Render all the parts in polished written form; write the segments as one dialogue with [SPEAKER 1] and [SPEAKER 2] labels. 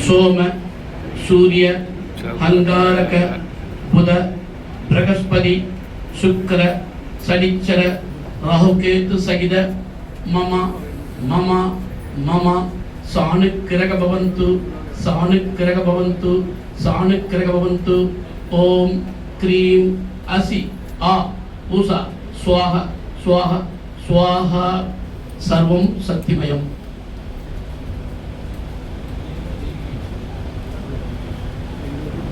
[SPEAKER 1] सोम सूर्य अंगारक बुध बृहस्पति शुक्र शनिचर राहुकेतु सहित मम मम मम सानुग्रह भवन्तु सानुग्रह भवन्तु सानुग्रह भवन्तु। ओम क्रीं असि आ उषा स्वाहा स्वाहा स्वाहा सर्वं शक्तिमयम्।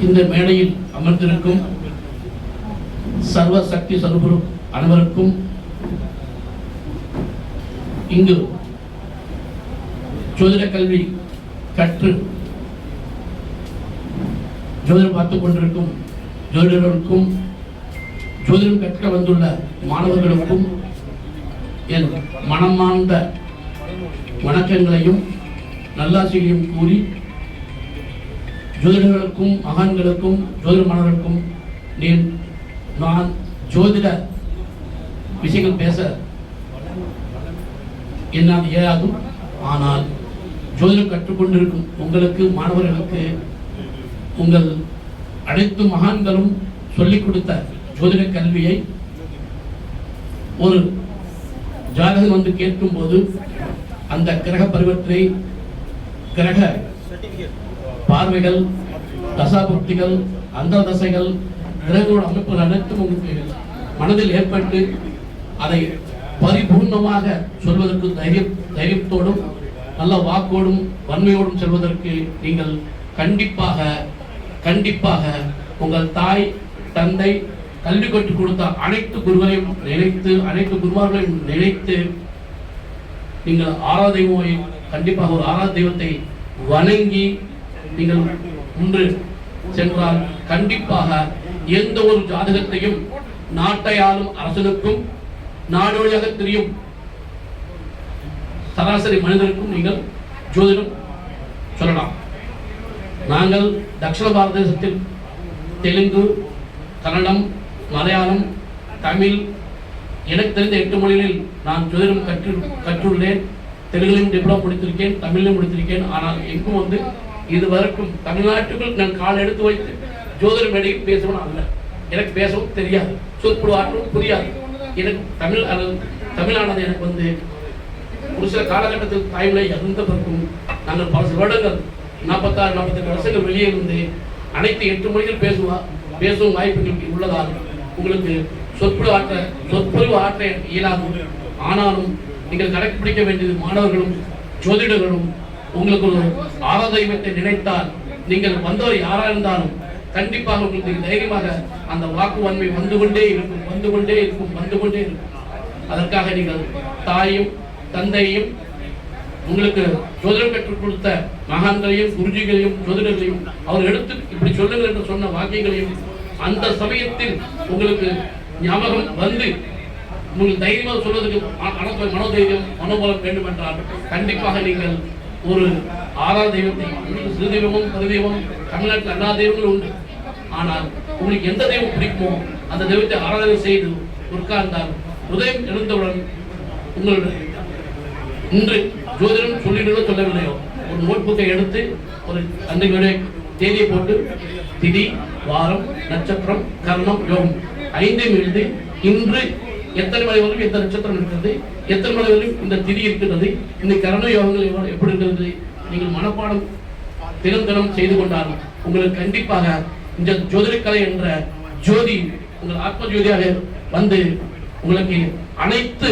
[SPEAKER 1] இந்த மேடையில் அமர்ந்திருக்கும் சர்வ சக்தி சர்வகுரு அனைவருக்கும் இங்கு ஜோதிட கல்வி கற்று ஜோதிடம் பார்த்துக் கொண்டிருக்கும் ஜோதிடர்களுக்கும் ஜோதிடம் கற்க வந்துள்ள மாணவர்களுக்கும் என் மனமார்ந்த வணக்கங்களையும் நல்லாசிகளையும் கூறி ஜோதிடர்களுக்கும் மகான்களுக்கும் ஜோதிட மாணவர்களுக்கும் நான் ஜோதிட விஷயங்கள் பேச என்னால் இயலாதும். ஆனால் ஜோதிடம் கற்றுக்கொண்டிருக்கும் உங்களுக்கு மாணவர்களுக்கு உங்கள் அனைத்து மகான்களும் சொல்லிக் கொடுத்த ஜோதிட கல்வியை ஒரு ஜாதகம் வந்து கேட்கும் போது அந்த கிரக பரிவர்த்தனை கிரக பார்வைகள் தசாபுக்திகள் அந்த தசைகள் கிரகங்களோட அமைப்புகள் அனைத்தும் உங்களுக்கு மனதில் ஏற்பட்டு அதை பரிபூர்ணமாக சொல்வதற்கு தைரியத்தோடும் நல்ல வாக்கோடும் வன்மையோடும் செல்வதற்கு நீங்கள் கண்டிப்பாக கண்டிப்பாக உங்கள் தாய் தந்தை கல்வி கற்றுக் கொடுத்த அனைத்து குருகளையும் நினைத்து அனைத்து குருமார்களையும் நினைத்து நீங்கள் ஆராதனை கண்டிப்பாக ஒரு ஆராத தெய்வத்தை வணங்கி நீங்கள் ஒன்று சென்றால் கண்டிப்பாக எந்த ஒரு ஜாதகத்தையும் நாட்டை ஆளும் அரசனுக்கும் நாடோடியாக தெரியும் சராசரி மனிதனுக்கும் நீங்கள் ஜோதிடம் சொல்லலாம். நாங்கள் தட்சிண பாரத தேசத்தில் தெலுங்கு கன்னடம் மலையாளம் தமிழ் எனக்கு தெரிந்த 8 மொழிகளில் நான் ஜோதிடம் கற்றுள்ளேன். தெலுங்கிலும் டிப்ளமோ முடித்திருக்கேன், தமிழிலும் முடித்திருக்கேன். ஆனால் எங்கும் வந்து இதுவரைக்கும் தமிழ்நாட்டுக்குள் நான் கால் எடுத்து வைத்து ஜோதிட மேடையில் பேசவும் அல்ல. எனக்கு பேசவும் தெரியாது, சொற்பொழிவாற்றவும் புரியாது. எனக்கு தமிழானது எனக்கு வந்து ஒரு சில காலகட்டத்தில் தாய்மொழி இறந்த பிறக்கும் நாங்கள் பல வருடங்கள் 46-48 வருஷங்கள் வெளியே இருந்து அனைத்து 8 மொழிகள் பேசும் வாய்ப்புகள் உள்ளதால் உங்களுக்கு சொற்பொழிவு ஆற்ற இயலாது. ஆனாலும் நீங்கள் கடைப்பிடிக்க வேண்டியது மாணவர்களும் ஜோதிடர்களும் உங்களுக்கு ஒரு ஆராதனை நினைத்தால் நீங்கள் வந்தவர் யாரா இருந்தாலும் கண்டிப்பாக உங்களுக்கு தைரியமாக அந்த வாக்கு வன்மை வந்து கொண்டே இருக்கும். அதற்காக நீங்கள் தாயும் தந்தையும் உங்களுக்கு ஜோதிடம் கற்றுக் கொடுத்த மகான்களையும் குருஜிகளையும் ஜோதிடர்களையும் அவர் எடுத்து இப்படி சொல்லுங்கள் என்று சொன்ன வாக்கியங்களையும் அந்த சமயத்தில் உங்களுக்கு ஞாபகம் வந்து உங்களுக்கு தைரியமாக சொல்வதற்கு மனோதைரியம் மனோபலம் வேண்டும் என்றால் கண்டிப்பாக நீங்கள் ஒரு ஆறாவது தெய்வத்தை சிறு தெய்வமும் பரிதெய்வம் தமிழ்நாட்டில் எல்லா தெய்வங்களும் உண்டு. ஆனால் உங்களுக்கு எந்த தெய்வம் பிடிக்குமோ அந்த தெய்வத்தை ஆராதனை செய்து உட்கார்ந்தால் உதயம் எழுந்தவுடன் உங்களுடைய இன்று ஜோதிடம் சொல்லிடுதோ சொல்லவில்லையோ ஒரு நோட் புக்கை எடுத்து ஒரு அந்த தேதியை போட்டு திதி வாரம் நட்சத்திரம் கர்ணம் யோகம் 5 எழுதி இன்று எத்தனை மலை வரையும் எந்த நட்சத்திரம் இருக்கிறது, எத்தனை மலை வரையும் இந்த திதி இருக்கிறது, இந்த கரண யோகங்கள் எப்படி இருக்கிறது நீங்கள் மனப்பாடம் தினம் செய்து கொண்டாலும் உங்களுக்கு கண்டிப்பாக இந்த ஜோதிடக்கலை என்ற ஜோதி உங்கள் ஆத்ம ஜோதியாக வந்து உங்களுக்கு அனைத்து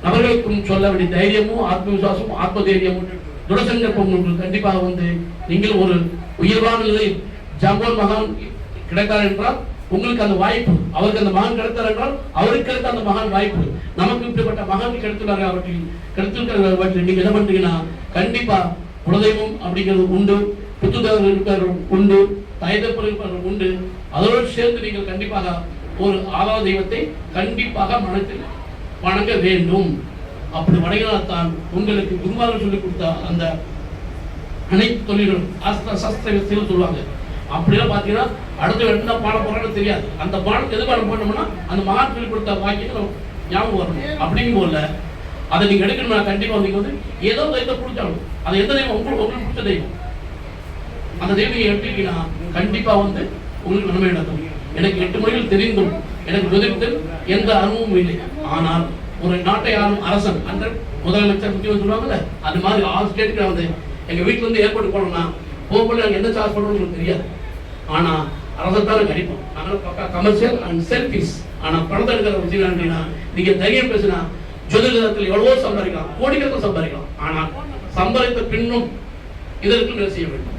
[SPEAKER 1] நபர்களுக்கும் சொல்ல வேண்டிய தைரியமும் ஆத்ம விசுவாசமும் ஆத்ம தைரியமும் துரசங்கற்பம் உங்களுக்கு கண்டிப்பாக வந்து நீங்கள் ஒரு உயர்வான நிலையில் ஜாம்பவான் மகான் கிடைத்தார் என்றால் உங்களுக்கு அந்த வாய்ப்பு, அவருக்கு அந்த மகான் கிடைத்தார் என்றால் அவருக்கு கிடைத்த அந்த மகான் வாய்ப்பு நமக்கு இப்படிப்பட்ட மகான் கிடைத்துள்ளார்கள். அவற்றில் நீங்க என்ன பண்றீங்கன்னா கண்டிப்பா குலதெய்வம் அப்படிங்கிறது உண்டு, புத்துதேவர் இருப்பவர்கள் உண்டு, தாய்தப்பர் இருப்பவர்கள் உண்டு. அதோடு சேர்ந்து நீங்கள் கண்டிப்பாக ஒரு ஆறாவது தெய்வத்தை கண்டிப்பாக மனத்தில் வணங்க வேண்டும். அப்படி வணங்கினால்தான் உங்களுக்கு குருமார்கள் சொல்லிக் கொடுத்த அந்த அனைத்து தொழில்களும் சாஸ்திர சொல்லுவாங்க. அப்படிலாம் பார்த்தீங்கன்னா அடுத்த என்ன பாடம் போறான்னு தெரியாது. அந்த பாடம் எது பாடம் போனோம்னா அந்த மகான் சொல்லிக் கொடுத்த வாக்கியம் ஞாபகம் வரணும். அப்படிங்கும் போல அதை நீங்க எடுக்கணும்னா கண்டிப்பா நீங்க வந்து ஏதோ தெய்வத்தை பிடிச்சாலும் அது எந்த தெய்வம் உங்களுக்கு பிடிச்ச தெய்வம் அந்த தெய்வம் நீங்க எடுத்துக்கிட்டீங்கன்னா கண்டிப்பா வந்து உங்களுக்கு நன்மை நடக்கும். எனக்கு 8 மொழிகள் தெரிந்தும் எனக்கு ஜோதிடத்தில் எந்த அனுபவமும் இல்லை. ஆனால் ஒரு நாட்டை ஆளும் அரசன் அந்த முதலமைச்சர் முக்கியம் சொல்லுவாங்கல்ல, அது மாதிரி 6 ஸ்டேட்டுக்கு வந்து எங்க வீட்டுல இருந்து ஏர்போர்ட் போனோம்னா போகும்போது நாங்கள் எந்த சார்ஜ் பண்ணுறோம் உங்களுக்கு தெரியாது. ஆனா அரசன் தான் அடிப்போம். அதனால பக்கா கமர்ஷியல் அண்ட் செல்ஃபிஸ். ஆனா பணத்தை எடுக்கிற விஷயம் அப்படின்னா நீங்க தைரியம் பேசினா ஜோதிடத்தில் எவ்வளவோ சம்பாதிக்கலாம், கோடிக்கணக்கில் சம்பாதிக்கலாம். ஆனால் சம்பாதித்த பின்னும் இதற்கு செய்ய வேண்டும்.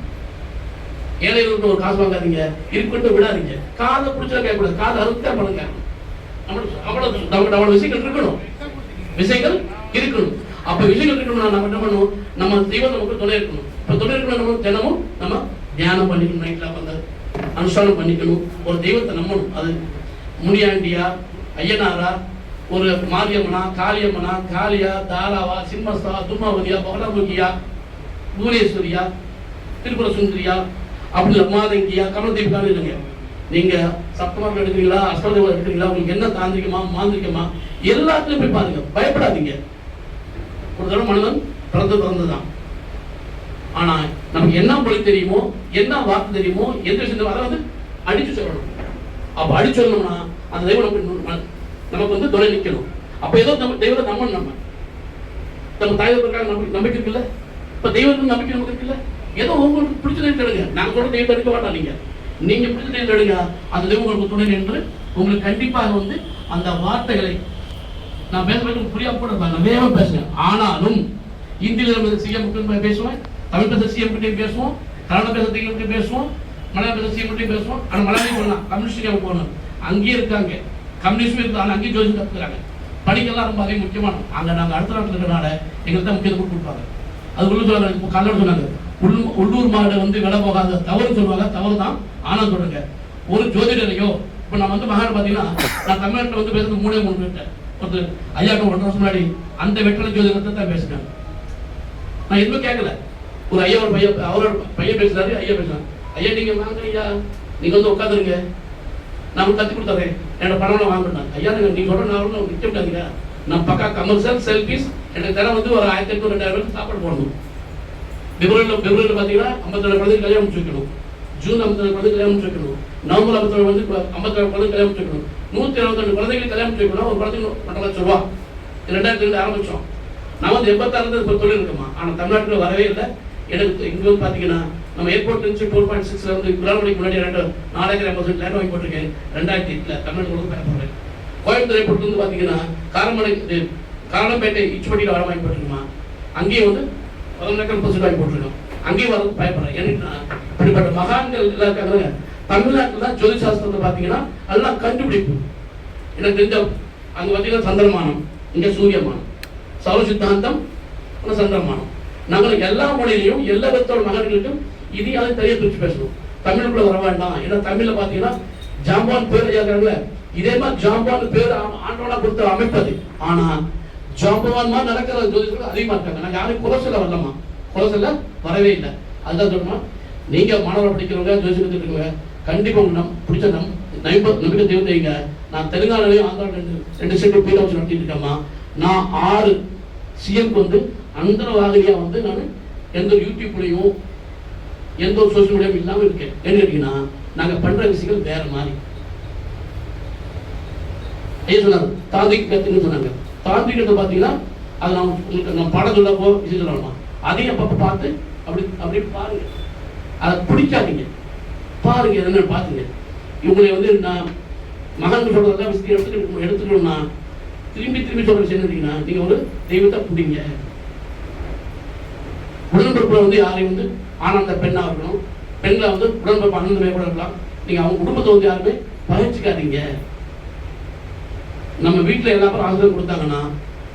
[SPEAKER 1] ஏழைகளுக்கு ஒரு காசு வாங்காதீங்க, இருக்கட்டும் விடாதீங்க. காதை பிடிச்சா கேட்கக்கூடாது, காதை அறுத்தா பண்ணுங்க. அவ்வளவு விஷயங்கள் இருக்கணும், விஷயங்கள் இருக்கணும். அப்ப விஷயங்கள் இருக்கணும்னா நம்ம என்ன பண்ணுவோம், நம்ம தெய்வம் நமக்கு துணை இருக்கணும். இப்ப துணை இருக்கணும், நம்ம தினமும் நம்ம தியானம் பண்ணிக்கணும், நைட்ல வந்து அனுஷ்டானம் பண்ணிக்கணும், ஒரு தெய்வத்தை நம்பணும். அது முனியாண்டியா, ஐயனாரா, ஒரு மாரியம்மனா, காளியம்மனா, காளியா, தாராவா, சிம்மஸ்தா, துர்மாவதியா, பகலாமுகியா, புவனேஸ்வரியா, திரிபுர சுந்தரியா, அப்படி மாதங்கியா, கமலதீபிகான்னு இல்லைங்க. நீங்க சப்தமாக எடுக்கிறீங்களா, அஷ்டதேவம் எடுக்கிறீங்களா, உங்களுக்கு என்ன தாந்திரிகமா மாந்திரிகமா எல்லாத்துலயும் போய் பாருங்க, பயப்படாதீங்க. ஒரு தடவை மனிதன் பிறந்துதான். ஆனா நமக்கு என்ன மொழி தெரியுமோ, என்ன வார்த்தை தெரியுமோ, எந்த விஷயம் அதை வந்து அடிச்சு சொல்லணும். அப்ப அடிச்சு சொல்லணும்னா அந்த தெய்வம் நமக்கு வந்து துணை நிற்கணும். அப்ப ஏதோ நம்ம தெய்வத்தை நம்ம தாய் நம்பிக்கை இருக்குல்ல. இப்ப தெய்வத்துக்கு நம்பிக்கை நமக்கு இருக்குல்ல. ஏதோ உங்களுக்கு பிடிச்ச தெய்வம் எடுங்க. நாங்க சொல்ற தெய்வத்தை எடுக்க மாட்டோம். நீங்க பிடிச்ச தெய்வம் எடுங்க. அந்த தெய்வம் உங்களுக்கு துணை நின்று உங்களுக்கு கண்டிப்பாக வந்து அந்த வார்த்தைகளை நான் பேசுறது புரியா கூட நான் வேகமா பேசுறேன். ஆனாலும் இந்தியில சிஎம் பேசுவேன், தமிழ் பேச சிஎம் கிட்டையும் பேசுவோம், கன்னட பேச கிட்டையும் பேசுவோம், மலையாள பேச சிஎம் கிட்டையும் பேசுவோம். ஆனா மலையாளம் போகலாம், கம்யூனிஸ்ட் போகணும், அங்கேயே இருக்காங்க. கம்யூனிஸ்ட் இருந்தாலும் அங்கேயும் ஜோதி கற்றுக்கிறாங்க. படிக்கலாம் ரொம்ப அதே முக்கியமான. அங்க நாங்க அடுத்த நாட்டில் இருக்கிறனால எங்களுக்கு தான் முக்கியத்துவம் கொடுப்பாங்க. அது உள்ள சொல்லுவாங்க, கல்லூரி சொன்னாங்க, உள்ளூர் மாடு வந்து விலை போகாத தவறு சொல்லுவாங்க. தவறு தான். ஆனா சொல்லுங்க, ஒரு ஜோதிடரையோ இப்ப நான் வந்து மகான் பாத்தீங்கன்னா, நான் தமிழ்நாட்டில் வந்து பேசுறது 3 பேர்ட்டேன். ஒரு ஐயாட்ட 1.5 வருஷம் முன்னாடி அந்த வெட்டலை ஜோதிடத்தை தான் பேசுறேன். நான் எதுவுமே கேட்கல. ஒரு ஐயா ஒரு பையன், அவரோட பையன் பேசுறாரு, ஐயா பேசுறாங்க. ஐயா நீங்க வாங்க, ஐயா நீங்க வந்து உட்காந்துருங்க, நான் கத்து கொடுத்துறேன், என்னோட பணம் வாங்கினேன். ஐயா நீங்க சொல்ற நான் நிக்க முடியாதுங்க, நான் பக்கா கமர்ஷியல் செல்ஃபிஸ். எனக்கு தர வந்து ஒரு 1800-2000 சாப்பாடு போடணும். பிப்ரவரியில் பார்த்தீங்கன்னா 52 குழந்தைக்கு கல்யாணம் முடிச்சு வைக்கணும். ஜூன் 52 குழந்தைக்கு கல்யாணம் முடிச்சு வைக்கணும். நவம்பர் 52 வந்து 52 குழந்தைக்கு கல்யாணம் முடிச்சு வைக்கணும். 122 குழந்தைகளுக்கு கல்யாணம் முடிச்சு வைக்கணும். ஒரு குழந்தைக்கு 1.5 லட்சம் ரூபா. 2002 ஆரம்பிச்சோம். நான் வந்து 86 இப்போ தொழில் இருக்குமா. ஆனால் தமிழ்நாட்டில் வரவே இல்லை. எனக்கு இங்கே வந்து பார்த்தீங்கன்னா நம்ம ஏர்போர்ட் இருந்துச்சு 4.6 வந்து விழாமணிக்கு முன்னாடி 4 ஏக்கர் 80 லேண்ட் வாங்கி போட்டிருக்கேன். 2008 தமிழ்நாடு பேர் கோயம்புத்தூர் ஏர்போர்ட் வந்து பார்த்தீங்கன்னா காரணப்பேட்டை இச்சுப்பட்டியில் வர வாங்கி போட்டிருக்குமா. அங்கேயும் வந்து 11 ஏக்கர் 30 வாங்கி போட்டிருக்கோம். அங்கேயும் வரது பயப்படுறேன். ஏன்னா இப்படிப்பட்ட மகான்கள் எல்லாம் இருக்காங்க. தமிழ்நாட்டில் தான் ஜோதி சாஸ்திரத்தை பார்த்தீங்கன்னா அதெல்லாம் கண்டுபிடிப்பு. எனக்கு தெரிஞ்ச அங்கே பார்த்தீங்கன்னா சந்திரமானம், இங்கே சூரியமானம், சௌர சித்தாந்தம், சந்திரமானம். நாங்கள் எல்லா மொழியிலையும் எல்லா விதத்தோட மகன்களுக்கும் இதையும் அதை தெரிய பிரிச்சு பேசணும். தமிழுக்குள்ள வர வேண்டாம். ஏன்னா தமிழ்ல பாத்தீங்கன்னா ஜாம்பான் பேர் ஐயாக்கிறாங்களே, இதே மாதிரி ஜாம்பான் பேர் ஆண்டோட கொடுத்த அமைப்பது. ஆனா ஜாம்பவான் மாதிரி நடக்கிற ஜோதிடர்கள் அதிகமா இருக்காங்க. நாங்க யாரும் குலசில வரலாமா, குலசில வரவே இல்லை. அதுதான் சொல்லணும். நீங்க மாணவர் படிக்கிறவங்க, ஜோதிடத்துக்கு இருக்கவங்க கண்டிப்பா பிடிச்ச நம்பிக்கை தெய்வத்தைங்க. நான் தெலுங்கானாலையும் ஆந்திராவிலும் 2 சென்ட் பீட வச்சு நடத்திட்டு இருக்கேம்மா. நான் 6 சிஎம்க்கு வந்து அந்த வாகனியா வந்து நான் எந்த யூடியூப்லையும் எந்த ஒரு சோசியல் மீடியாவும் இல்லாமல் இருக்கேன். என்ன கேட்டீங்கன்னா நாங்க பண்ற விஷயங்கள் வேற மாதிரி. ஐயா சொன்னாங்க தாந்திரிகத்துன்னு சொன்னாங்க. தாந்திரிகத்தை பார்த்தீங்கன்னா அது நம்ம பாடம் சொல்லப்போ இது சொல்லலாமா, அதையும் அப்பப்போ பார்த்து அப்படி பாருங்க. அதை பிடிக்காதீங்க, பாருங்க என்னன்னு பார்த்துங்க. இவங்களை வந்து நான் மகன் சொல்றதெல்லாம் விஷயத்தை எடுத்துக்கணும்னா திரும்பி சொல்ற விஷயம் என்னன்னா, நீங்க ஒரு தெய்வத்தை பிடிங்க. உடன்பிறப்புல வந்து யாரையும் வந்து ஆனந்த பெண்ணா இருக்கணும், பெண்களை வந்து உடன்பிறப்பு அண்ணன் கூட இருக்கலாம். நீங்க அவங்க குடும்பத்தை வந்து யாருமே பகிர்ச்சிக்காதீங்க. நம்ம வீட்டுல எல்லா பேரும் ஆசிரியர் கொடுத்தாங்கன்னா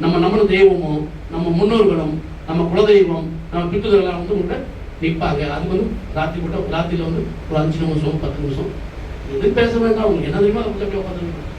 [SPEAKER 1] நம்ம தெய்வமும் நம்ம முன்னோர்களும் நம்ம குலதெய்வம் நம்ம பித்துதெல்லாம் வந்து உங்கள்கிட்ட நிற்பாங்க. அது வந்து ராத்திரியில வந்து ஒரு 5 நிமிஷம் 10 நிமிஷம் எதுவும் பேச வேண்டாம். உங்களுக்கு என்ன தெரியுமா உட்காந்து